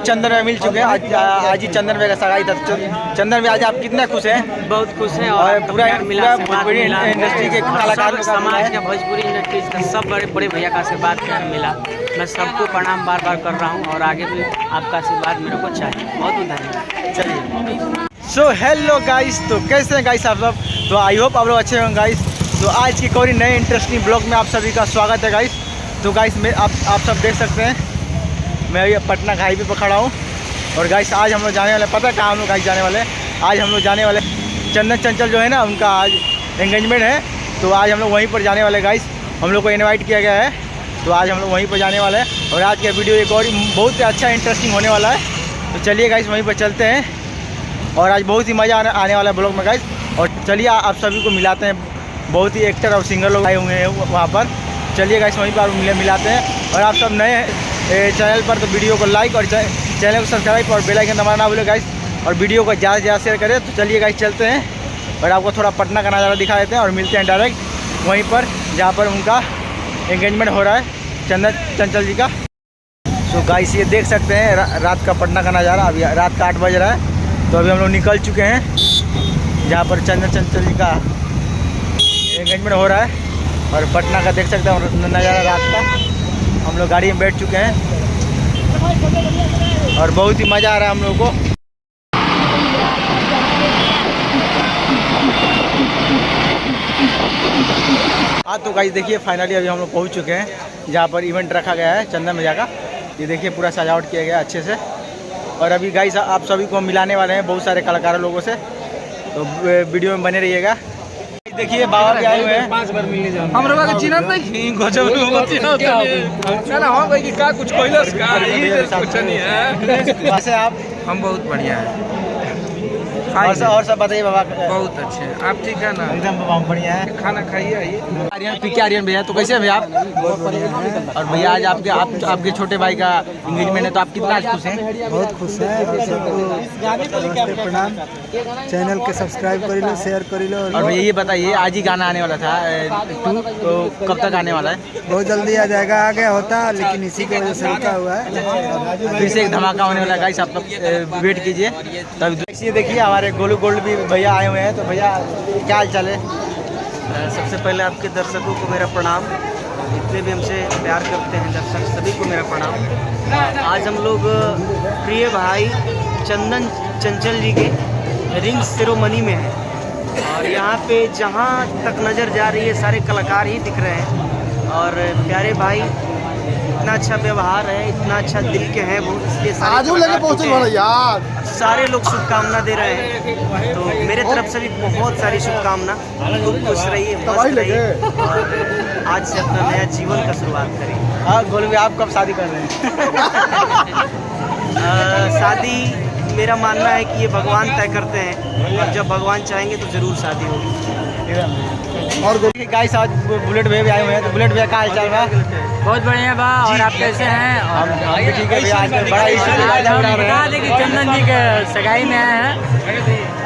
चंदन भाई मिल चुके हैं आज ही चंदन भाई का सगाई था। चंदन भाई आज आप कितना खुश हैं? बहुत खुश हैं और पूरा भोजपुरी इंडस्ट्री के कलाकार समाज का भोजपुरी इंडस्ट्री का सब बड़े बड़े भैया का आशीर्वाद प्यार मिला। मैं सबको प्रणाम बार बार कर रहा हूँ और आगे भी आपका आशीर्वाद मेरे को चाहिए। बहुत बहुत धन्यवाद। चलिए सो हेलो गाइस, तो कैसे हैं गाइस आप सब? तो आई होप आप लोग अच्छे होंगे गाइस। तो आज की कोई नए इंटरेस्टिंग ब्लॉग में आप सभी का स्वागत है गाइस। तो गाइस मैं आप सब देख सकते हैं मैं ये पटना का हाईवे पर खड़ा हूँ। और गाइस आज हम लोग जाने वाले, पता है कहाँ हम लोग गाइस जाने वाले? आज हम लोग जाने वाले चंदन चंचल जो है ना, उनका आज एंगेजमेंट है। तो आज हम लोग वहीं पर जाने वाले गाइस। हम लोग को इनवाइट किया गया है, तो आज हम लोग वहीं पर जाने वाले हैं। और आज का वीडियो एक और बहुत ही अच्छा इंटरेस्टिंग होने वाला है। तो चलिए गाइस वहीं पर चलते हैं और आज बहुत ही मज़ा आने वाला है ब्लॉग में गाइस। और चलिए आप सभी को मिलाते हैं, बहुत ही एक्टर और सिंगर लोग आए हुए हैं वहाँ पर। चलिए गाइस वहीं पर मिलाते हैं। और आप सब नए चैनल पर तो वीडियो को लाइक और चैनल को सब्सक्राइब और बेल आइकन दबाना ना भूलें गाइस। और वीडियो को ज़्यादा से ज़्यादा शेयर करें। तो चलिए गाइस चलते हैं और आपको थोड़ा पटना का नज़ारा दिखा देते हैं और मिलते हैं डायरेक्ट वहीं पर जहाँ पर उनका एंगेजमेंट हो रहा है चंदन चंचल जी का। तो गाइस ये देख सकते हैं रात का पटना का नज़ारा। अभी रात का 8 बज रहा है। तो अभी हम लोग निकल चुके हैं जहाँ पर चंदन चंचल जी का एंगेजमेंट हो रहा है। और पटना का देख सकते हैं नज़ारा रात का। हम लोग गाड़ी में बैठ चुके हैं और बहुत ही मज़ा आ रहा है हम लोगों को। हाँ तो गाइस देखिए फाइनली अभी हम लोग पहुँच चुके हैं जहाँ पर इवेंट रखा गया है चंदन भैया का। ये देखिए पूरा सजावट किया गया अच्छे से। और अभी गाइस आप सभी को मिलाने वाले हैं बहुत सारे कलाकारों लोगों से। तो वीडियो में बने रहिएगा। देखिए बाबा भी आए हुए हैं। 5 बार मिलने जाओ हम लोग का चिन्ह नहीं गजब ना हो भाई कि का कुछ कोइलस का कुछ नहीं है। वैसे आप हम बहुत बढ़िया है। और सब बताइए बाबा। बहुत अच्छे हैं आप? ठीक है ना? एकदम बढ़िया है। खाना खाइए आइए। आर्यन पीके आर्यन भैया, तो कैसे हैं भैया आप? और भैया आज आपके छोटे भाई का एंगेजमेंट है, तो आप कितना खुश हैं? बहुत खुश है। सबको प्रणाम। चैनल के सब्सक्राइब कर लो, शेयर कर लो। और भैया ये बताइए आज ही गाना आने वाला था 2, तो कब तक आने वाला है? बहुत जल्दी आ जाएगा। आ गया होता लेकिन इसी की वजह से रुका हुआ है। फिर से एक धमाका होने वाला है गाइस, आप लोग वेट कीजिए। तब ये देखिए हमारे गोलू गोल्ड भी भैया आए हुए हैं। तो भैया क्या हाल चाल है? सबसे पहले आपके दर्शकों को मेरा प्रणाम। जितने भी हमसे प्यार करते हैं दर्शक सभी को मेरा प्रणाम। आज हम लोग प्रिय भाई चंदन चंचल जी के रिंग सेरेमनी में हैं। और यहाँ पे जहाँ तक नज़र जा रही है सारे कलाकार ही दिख रहे हैं। और प्यारे भाई इतना अच्छा व्यवहार है, इतना अच्छा दिल के हैं वो, इसलिए सारे लोग शुभकामना दे रहे हैं। तो मेरे तरफ से भी बहुत सारी शुभकामना। खूब खुश रहिए, मस्त रहिए और आज से अपना नया जीवन का शुरुआत करें। हाँ गोलू आप कब शादी कर रहे हैं? शादी मेरा मानना है कि ये भगवान तय करते हैं और जब भगवान चाहेंगे तो ज़रूर शादी होगी। और गाइस आज बुलेट भैया भी आए हुए हैं। तो बुलेट भैया का हाल चाल है? बहुत बढ़िया बा। और आप कैसे हैं? हम भी ठीक है भैया। आज बड़ा इशू बता दें कि चंदन जी के सगाई में आए हैं।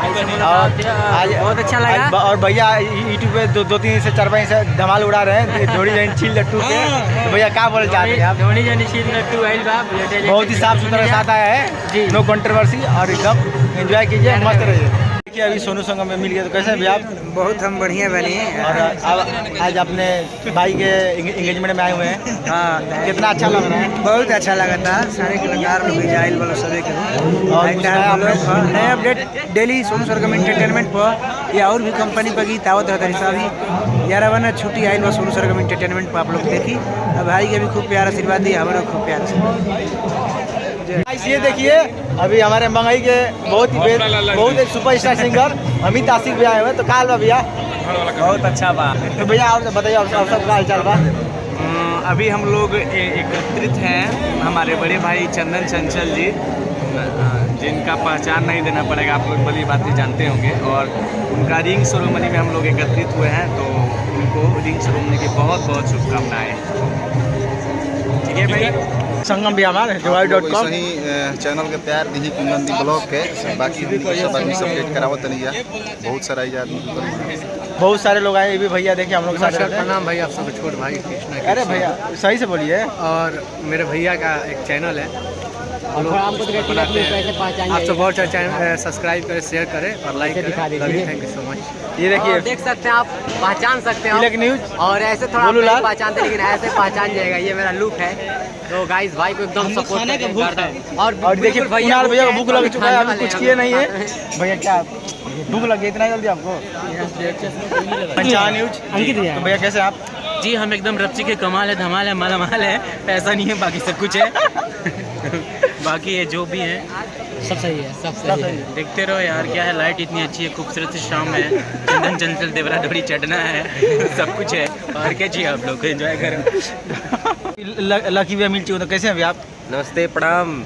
आज बहुत अच्छा लगा। और भैया यूट्यूब पे 2-3 से 4 से धमाल उड़ा रहे हैं जोड़ी जन छील लट्टू के। तो भैया क्या बोल चाहते हैं आप? धोनी जन छील लट्टू आइल बा। बहुत ही साफ सुथरा साथ आया है जी, नो कंट्रोवर्सी। और एकदम एंजॉय कीजिए, मस्त रहिए। देखिए अभी सोनू संगम में मिल गया। तो कैसे भैया आप? बहुत हम बढ़िया बने। और आज अपने भाई के एंगेजमेंट में आए हुए हैं। हाँ कितना अच्छा लग रहा है? बहुत अच्छा लगा था। सारे कलाकार लोग जाइल वालों सभी के और नए update daily Sonu Sargam entertainment पर या और भी कंपनी पर गीत आवत रहता है। हिसाब 11 बना छुट्टी आइल बा सोनू सरगम एंटरटेनमेंट पर आप लोग देखी। अब भाई के भी खूब प्यार आशीर्वाद दिया, हमारे खूब प्यार। ये देखिए अभी हमारे मंगई के बहुत एक सुपरस्टार सिंगर अमित आशिक भी आए हुए हैं। तो काल बा भैया? बहुत अच्छा बा। तो भैया और बताइए आप सबका हाल चाल बा? अभी हम लोग एकत्रित हैं हमारे बड़े भाई चंदन चंचल जी, जिनका पहचान नहीं देना पड़ेगा, आप लोग बड़ी बातें जानते होंगे। और उनका रिंग सेरेमनी में हम लोग एकत्रित हुए हैं। तो उनको रिंग सेरेमनी की बहुत बहुत शुभकामनाएँ। ठीक है भाई। संगम भी हमारे joy.com सही चैनल के प्यार दी कुंदन दी ब्लॉग के बाकी सब आदमी सब अपडेट करावत नहीं है। बहुत सारा आदमी बहुत सारे लोग आए, ये भी भैया देखिए हम लोग साथ रहते हैं। प्रणाम भाई, आप सबको छोट भाई कृष्णा। अरे भैया सही से बोलिए। और मेरे भैया का एक चैनल है, आप सब बहुत अच्छा चैनल सब्सक्राइब करें, शेयर करें और लाइक करें। Thank you so much. ये देखिए देख सकते हैं आप, पहचान सकते हैं तिलक न्यूज। और ऐसे थोड़ा बोलू लाल। नहीं पहचानते लेकिन ऐसे पहचान जाएगा, ये मेरा लुक है। तो गाइस भाई को एकदम सपोर्ट करें। और देखिए कुणाल भैया को भूख लग चुका है, अभी कुछ किए नहीं है। भैया क्या भूख लगी इतना जल्दी आपको? पंचान न्यूज अंकित भैया, तो भैया कैसे आप? जी हम एकदम रप्सी के कमाल है, धमाल है, मालामाल है, पैसा नहीं है, बाकी सब कुछ है। बाकी ये जो भी है सब सही है, सब सही है। देखते रहो यार, क्या है, लाइट इतनी अच्छी है, खूबसूरत सी शाम है, चंदन चंचल देवरा डोरी चढ़ना है, सब कुछ है। और क्या चाहिए आप लोग को, एंजॉय करो। लकी भैया मिल चुके, तो कैसे हैं भैया आप? नमस्ते, प्रणाम।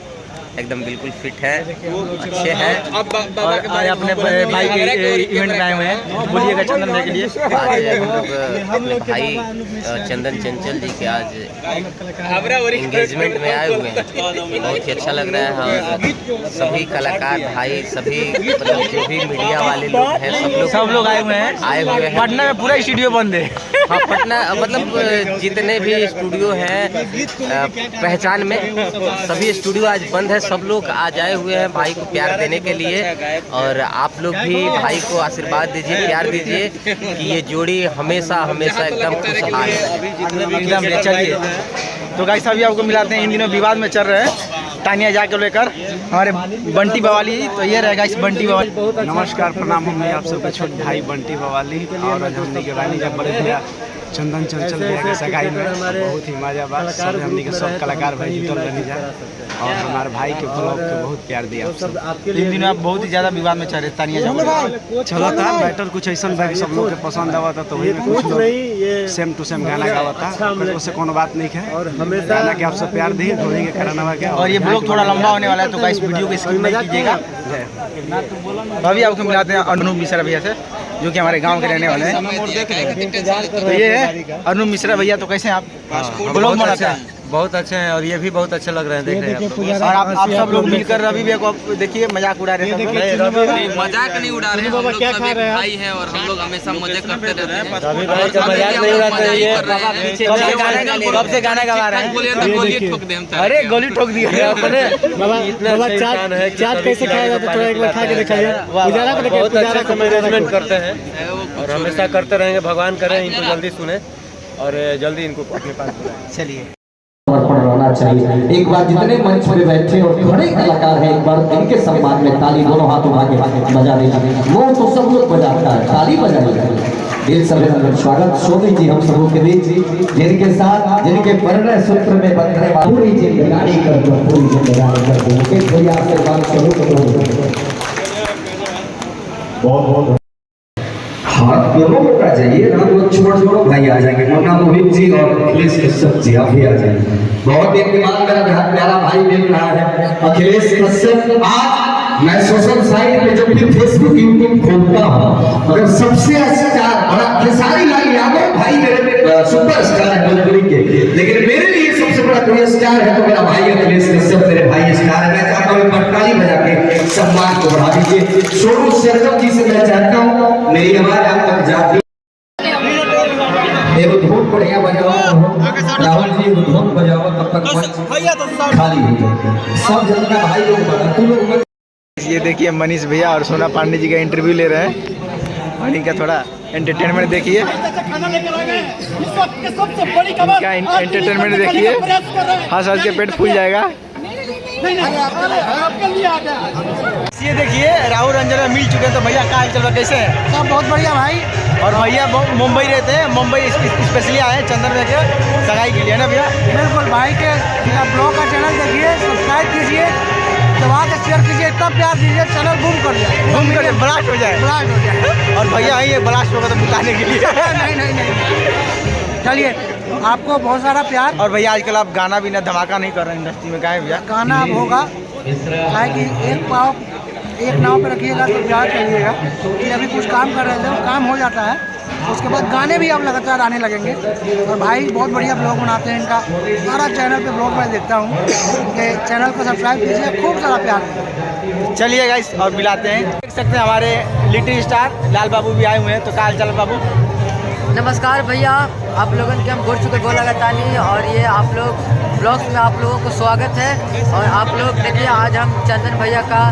एकदम बिल्कुल फिट है, अच्छे हैं। और आज अपने भाई के इवेंट में आए हुए हैं, बोलिएगा चंदन भाई के लिए। आज हम लोग अपने भाई चंदन चंचल जी के आज एंगेजमेंट में आए हुए हैं। बहुत ही अच्छा लग रहा है। और सभी कलाकार भाई, सभी मतलब जो भी मीडिया वाले लोग हैं, सब लोग आए हुए हैं। हैं। पटना में पूरा स्टूडियो बंद है। हाँ, पटना मतलब जितने भी स्टूडियो हैं पहचान में, सभी स्टूडियो आज बंद है। सब लोग आज आए हुए हैं भाई को प्यार देने के लिए। और आप लोग भी भाई को आशीर्वाद दीजिए, प्यार दीजिए कि ये जोड़ी हमेशा हमेशा एकदम खुशहाल है। एकदम चलिए, तो गाइस अभी आपको मिलाते हैं। इन दिनों विवाद में चल रहे हैं तानिया जा को लेकर हमारे बंटी बवाली। तो ये रहेगा इस बंटी बवाली। नमस्कार, प्रणाम। हमने आप सबका छोट भाई बंटी बवाली और हमने के रानी जब बड़े भैया चंदन चंचल भैया के सगाई में बहुत ही मजा बा। सब हमने के सब कलाकार भाई जुटल रहनी जा और हमारे भाई के ब्लॉग के बहुत प्यार दिया। इन दिनों आप बहुत ही ज्यादा विवाद में चल रहे तानिया जा चला था बैटर कुछ ऐसा बा कि सब लोग के पसंद आवा था, तो वही में कुछ लोग सेम टू सेम गाना गावा था। उससे कोनो बात नहीं है, और गाना के आप सब प्यार दी ढोली के कराना के। और ये ब्लॉग थोड़ा लंबा होने वाला है, तो गाइस वीडियो को स्किप नहीं कीजिएगा। अभी आपको मिलाते हैं अनूप मिश्रा भैया से, जो कि हमारे गांव के रहने वाले हैं। तो ये है अनूप मिश्रा भैया। तो कैसे हैं आप? ब्लॉग बनाते हैं? बहुत अच्छे हैं और ये भी बहुत अच्छे लग रहे हैं, देख रहे हैं और आप सब लोग मिलकर रवि भैया को देखिए मजाक उड़ा रहे हैं। मजाक नहीं उड़ा रहे हैं, हम लोग सभी भाई हैं और हम लोग हमेशा मजे करते रहते हैं। कब से गाना गा रहे हैं? गोली ठोक दे हम। अरे गोली ठोक दी है अपने। चाट कैसे खाएगा तो थोड़ा एक बार खा के दिखाइए। बहुत अच्छा से मैनेजमेंट करते हैं और हमेशा करते रहेंगे। भगवान करें इनको जल्दी सुने और जल्दी इनको अपने पास बुलाएं। चलिए, समर्पण रहना चाहिए। एक बार जितने मंच पे बैठे और खड़े कलाकार हैं, एक बार इनके सम्मान में ताली दोनों हाथों आगे बजा दीजिए। वो तो सब लोग बजाता है, ताली बजाइए। दिल से अभिनंदन, स्वागत सोनी जी हम सबों के बीच, जिनके साथ जिनके परिणय सूत्र में बंधने वाली पूरी जिंदगानी कर दो, पूरी जिंदगानी कर दो। एक कोई आशीर्वाद स्वरूप बहुत बहुत हाँ, दोनों लोग आ जाइए ना, वो छोड़ भाई आ जाएंगे। मुन्ना मोहित जी और अखिलेश कश्यप जी आप भी आ जाएंगे। बहुत दिन के बाद मेरा बहुत प्यारा भाई मिल रहा है अखिलेश कश्यप। आज मैं सोशल साइट पे जब भी फेसबुक यूट्यूब खोलता हूँ, मगर सबसे स्टार बड़ा खेसारी लाल यादव भाई मेरे सुपर स्टार है भोजपुरी के, लेकिन मेरे लिए सबसे बड़ा कोई स्टार है तो मेरा भाई अखिलेश कश्यप मेरे भाई स्टार है। मैं चाहता हूँ ताली बजा के सम्मान को बढ़ा दीजिए। सोनू सरगम जी से मैं चाहता हूँ मेरी आवाज आप तक जाती एगो धुन बढ़िया बजाओ। राहुल जी एगो धुन बजाओ, तब तक खाली हो जाए। सब जनता भाई लोग बना तू लोग। ये देखिए मनीष भैया और सोना पांडे जी का इंटरव्यू ले रहे हैं। और इनका थोड़ा एंटरटेनमेंट देखिए, इनका एंटरटेनमेंट देखिए, हंस हंस के पेट फूल जाएगा। ये देखिए राहुल रंजन में मिल चुके हैं। तो भैया क्या हाल चल कैसे हैं? सब बहुत बढ़िया भाई। और भैया मुंबई रहते हैं, मुंबई स्पेशली आए हैं चंदन भैया के सगाई के लिए ना भैया? बिल्कुल भाई के ब्लॉग का चैनल देखिए, सब्सक्राइब कीजिए, दबा के शेयर कीजिए, इतना प्यार दीजिए चैनल बूम कर जाए, घूम कर ब्लास्ट हो जाए, ब्लास्ट हो जाए। और भैया आइए ब्लास्ट होगा तो बुलाने के लिए। नहीं। चलिए, आपको बहुत सारा प्यार। और भैया आजकल आप गाना भी ना धमाका नहीं कर रहे हैं इंडस्ट्री में, गाए भैया? गाना अब होगा, है कि एक पाव एक नाव पे रखिएगा तो जा चलिएगा। कि अभी कुछ काम कर रहे थे, काम हो जाता है तो उसके बाद गाने भी अब लगातार आने लगेंगे। और भाई बहुत बढ़िया ब्लॉग बनाते हैं, इनका सारा चैनल पे ब्लॉग मैं देखता हूँ, कि चैनल को सब्सक्राइब कीजिए, खूब सारा प्यार दीजिए। चलिए गाइस और मिलाते हैं। देख सकते हैं हमारे लिटिल स्टार लाल बाबू भी आए हुए हैं। तो क्या हाल चाल है बाबू? नमस्कार भैया, आप लोगों के हम गोड़ चुके गोला लगातानी, और ये आप लोग ब्लॉग्स में आप लोगों को स्वागत है। और आप लोग देखिए, आज हम चंदन भैया का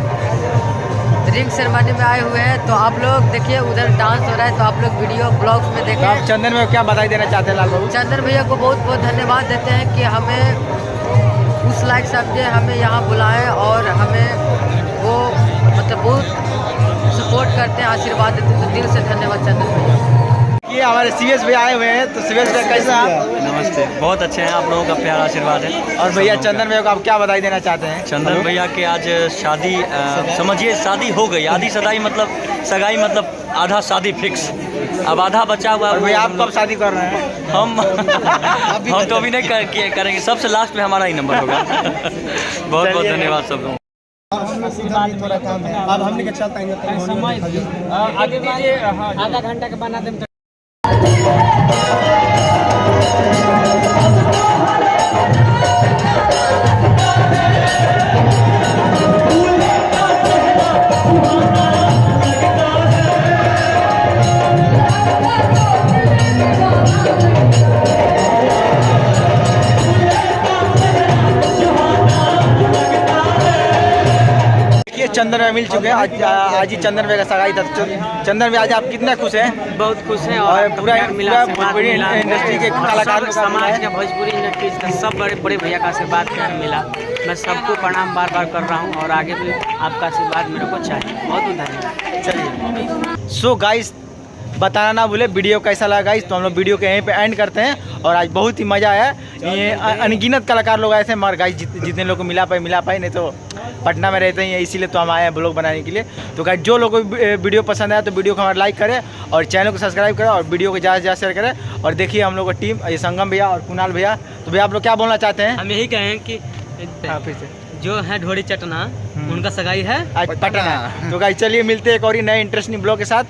रिंग सेरेमनी में आए हुए हैं। तो आप लोग देखिए, उधर डांस हो रहा है, तो आप लोग वीडियो ब्लॉग्स में तो देखें। आप चंदन में क्या बधाई देना चाहते हैं लाल बाबू? चंदन भैया को बहुत बहुत धन्यवाद देते हैं कि हमें उस लायक समझे, हमें यहाँ बुलाएं और हमें वो मतलब बहुत सपोर्ट करते हैं, आशीर्वाद देते हैं। तो दिल से धन्यवाद चंदन भैया। ये हमारे सीएस भैया आए हुए हैं। तो सीएस भैया कैसा आप? नमस्ते, बहुत अच्छे हैं, आप लोगों का प्यार आशीर्वाद है। और भैया चंदन भैया को आप क्या बधाई देना चाहते हैं? चंदन भैया के आज शादी समझिए शादी हो गई, आधी सगाई मतलब सगाई मतलब आधा शादी फिक्स, अब आधा बचा हुआ और है। भैया आप कब शादी कर रहे हैं? हम तो अभी नहीं करेंगे, सबसे लास्ट में हमारा ही नंबर होगा। बहुत बहुत धन्यवाद सब लोगों। अब हमने चलता आधा घंटा के बना दें। चंदन में मिल चुके हैं। आज ही चंदन में का सगाई था। चंदन में आज आप कितने खुश हैं? बहुत खुश हैं और पूरा भोजपुरी इंडस्ट्री के कलाकारों का समाज का भोजपुरी इंडस्ट्री का सब बड़े बड़े भैया का आशीर्वाद प्यार मिला। मैं सबको प्रणाम बार बार कर रहा हूँ, और आगे भी आपका आशीर्वाद मेरे को चाहिए। बहुत बहुत धन्यवाद। चलिए सो गाइस, बताना ना भूले वीडियो कैसा लगा गाइस। तो हम लोग वीडियो के यहीं पे एंड करते हैं। और आज बहुत ही मज़ा आया। ये अनगिनत कलाकार लोग आए थे, मगर गाइस जितने लोग को मिला पाए, नहीं तो पटना में रहते हैं इसीलिए तो हम आए हैं ब्लॉग बनाने के लिए। तो गाइस जो लोगों को वीडियो पसंद आया तो वीडियो को हमारा लाइक करें और चैनल को सब्सक्राइब करें और वीडियो को ज़्यादा से ज़्यादा शेयर करें। और देखिए हम लोग का टीम, ये संगम भैया और कुणाल भैया। तो भैया आप लोग क्या बोलना चाहते हैं? हम यही कहें कि फिर से जो है ढोड़ी चटना, उनका सगाई है आज पटना। तो गाइस चलिए मिलते हैं एक और ही नए इंटरेस्टिंग ब्लॉग के साथ।